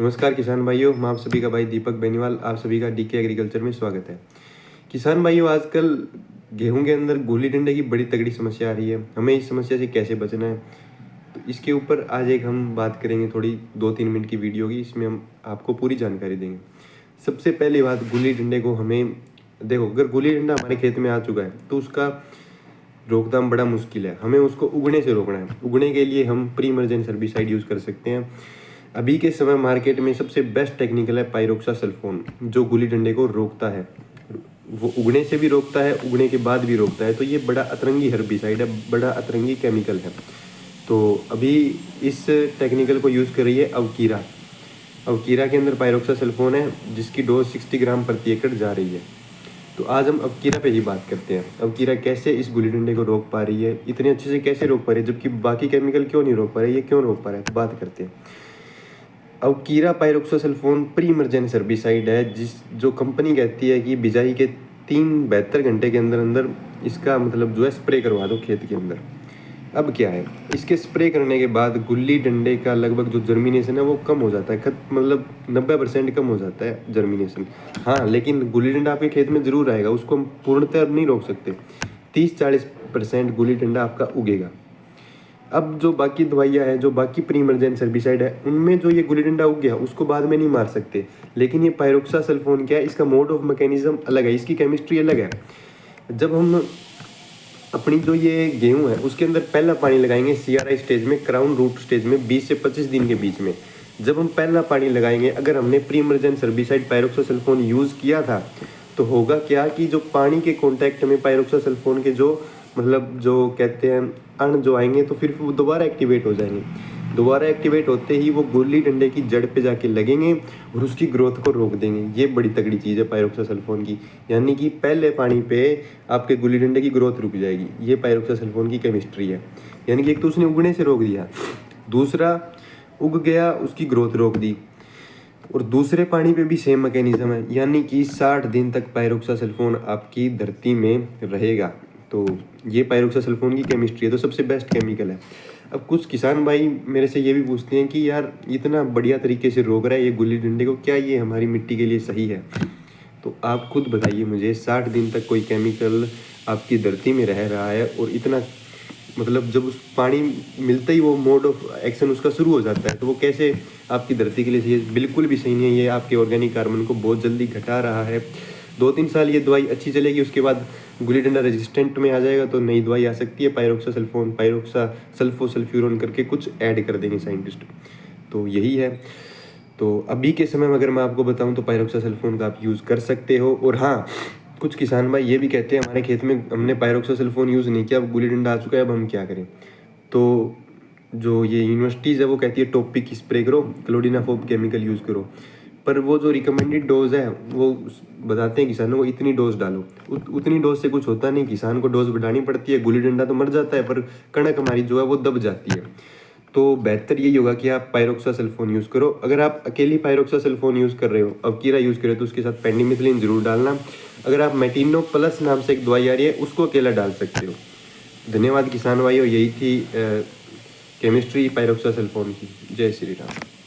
नमस्कार किसान भाइयों, मैं आप सभी का भाई दीपक बेनीवाल। आप सभी का डीके एग्रीकल्चर में स्वागत है। किसान भाइयों, आजकल गेहूं के अंदर गुल्ली डंडे की बड़ी तगड़ी समस्या आ रही है। हमें इस समस्या से कैसे बचना है, तो इसके ऊपर आज एक हम बात करेंगे। थोड़ी 2-3 मिनट की वीडियो होगी, इसमें हम आपको पूरी जानकारी देंगे। सबसे पहली बात, गुल्ली डंडे को हमें देखो, अगर गुल्ली डंडा हमारे खेत में आ चुका है तो उसका रोकथाम बड़ा मुश्किल है। हमें उसको उगने से रोकना है। उगने के लिए हम प्री इमर्जेंट हर्बिसाइड यूज़ कर सकते हैं। अभी के समय मार्केट में सबसे बेस्ट टेक्निकल है पायरोक्सासल्फोन, जो गुल्ली डंडे को रोकता है। वो उगने से भी रोकता है, उगने के बाद भी रोकता है। तो ये बड़ा अतरंगी हर्बिसाइड है, बड़ा अतरंगी केमिकल है। तो अभी इस टेक्निकल को यूज़ कर रही है अवकीरा। अवकीरा के अंदर पायरोक्सासल्फोन है, जिसकी डोज 60 ग्राम प्रति एकड़ जा रही है। तो आज हम अवकीरा पे ही बात करते हैं। अवकीरा कैसे इस गुल्ली डंडे को रोक पा रही है, इतने अच्छे से कैसे रोक पा रही है, जबकि बाकी केमिकल क्यों नहीं रोक पा रहे, ये क्यों रोक पा रहा है, तो बात करते हैं। अवकीरा पायरोक्सासल्फोन प्री इमर्जेंस हर्बिसाइड है, जो कंपनी कहती है कि बिजाई के 72 घंटे के अंदर अंदर इसका मतलब जो है स्प्रे करवा दो खेत के अंदर। अब क्या है, इसके स्प्रे करने के बाद गुल्ली डंडे का लगभग जो जर्मिनेशन है वो कम हो जाता है, मतलब 90% कम हो जाता है जर्मिनेशन। हाँ, लेकिन गुल्ली डंडा आपके खेत में ज़रूर आएगा, उसको हम पूर्णतः नहीं रोक सकते। 30-40% गुल्ली डंडा आपका उगेगा। अब जो बाकी दवाइयाँ हैं, जो बाकी प्री इमरजेंस हर्बिसाइड है, उनमें जो ये गुल्ली डंडा उग गया उसको बाद में नहीं मार सकते। लेकिन ये पायरोक्सासल्फोन क्या है, इसका मोड ऑफ मैकेनिज्म अलग है, इसकी केमिस्ट्री अलग है। जब हम अपनी जो ये गेहूं है उसके अंदर पहला पानी लगाएंगे CRI स्टेज में, क्राउन रूट स्टेज में 20 से 25 दिन के बीच में, जब हम पहला पानी लगाएंगे, अगर हमने प्री इमरजेंस हर्बिसाइड पायरोक्सासल्फोन यूज़ किया था तो होगा क्या कि जो पानी के कांटेक्ट में पायरोक्सासल्फोन के जो मतलब जो कहते हैं अण जो आएंगे, तो फिर वो दोबारा एक्टिवेट हो जाएंगे। दोबारा एक्टिवेट होते ही वो गुल्ली डंडे की जड़ पे जाके लगेंगे और उसकी ग्रोथ को रोक देंगे। ये बड़ी तगड़ी चीज़ है पायरोक्सासल्फोन की, यानी कि पहले पानी पे आपके गुल्ली डंडे की ग्रोथ रुक जाएगी। ये पायरोक्सासल्फोन की केमिस्ट्री है। यानी कि एक तो उसने उगने से रोक दिया, दूसरा उग गया उसकी ग्रोथ रोक दी, और दूसरे पानी पे भी सेम मैकेनिज्म है, यानी कि 60 दिन तक पायरोक्सासल्फोन आपकी धरती में रहेगा। तो ये पायरोक्सासल्फोन की केमिस्ट्री है, तो सबसे बेस्ट केमिकल है। अब कुछ किसान भाई मेरे से ये भी पूछते हैं कि यार इतना बढ़िया तरीके से रोक रहा है ये गुल्ली डंडे को, क्या ये हमारी मिट्टी के लिए सही है? तो आप खुद बताइए मुझे, 60 दिन तक कोई केमिकल आपकी धरती में रह रहा है और इतना मतलब जब उस पानी मिलते ही वो मोड ऑफ एक्शन उसका शुरू हो जाता है, तो वो कैसे आपकी धरती के लिए सही है? बिल्कुल भी सही नहीं है। ये आपके ऑर्गेनिक कार्बन को बहुत जल्दी घटा रहा है। 2-3 साल ये दवाई अच्छी चलेगी, उसके बाद गुल्ली डंडा रेजिस्टेंट में आ जाएगा, तो नई दवाई आ सकती है पायरोक्सासल्फोन, पायरोक्सासल्फोसल्फ्यूरॉन करके कुछ ऐड कर देंगे साइंटिस्ट। तो यही है। तो अभी के समय में अगर मैं आपको बताऊं तो पायरोक्सासल्फोन का आप यूज़ कर सकते हो। और हाँ, कुछ किसान भाई ये भी कहते हैं हमारे खेत में हमने पायरोक्सासल्फोन यूज़ नहीं किया, अब गुल्ली डंडा आ चुका है, अब हम क्या करें? तो जो ये यूनिवर्सिटीज़ है वो कहती है टॉपिक स्प्रे करो, क्लोडिनाफोप केमिकल यूज़ करो, पर वो जो रिकमेंडेड डोज है वो बताते हैं किसानों को इतनी डोज डालो। उतनी डोज से कुछ होता नहीं, किसान को डोज बढ़ानी पड़ती है। गुल्ली डंडा तो मर जाता है, पर कणक हमारी जो है वो दब जाती है। तो बेहतर यही होगा कि आप पायरोक्सासल्फोन यूज़ करो। अगर आप अकेली पायरोक्सासल्फोन यूज़ कर रहे हो, अवकीरा यूज़ कर रहे हो, तो उसके साथ पेंडिमिथिलिन जरूर डालना। अगर आप मेटिनो प्लस नाम से एक दवाई आ रही है उसको अकेला डाल सकते हो। धन्यवाद किसान भाइयों, यही थी केमिस्ट्री पायरोक्सासल्फोन की। जय श्री राम।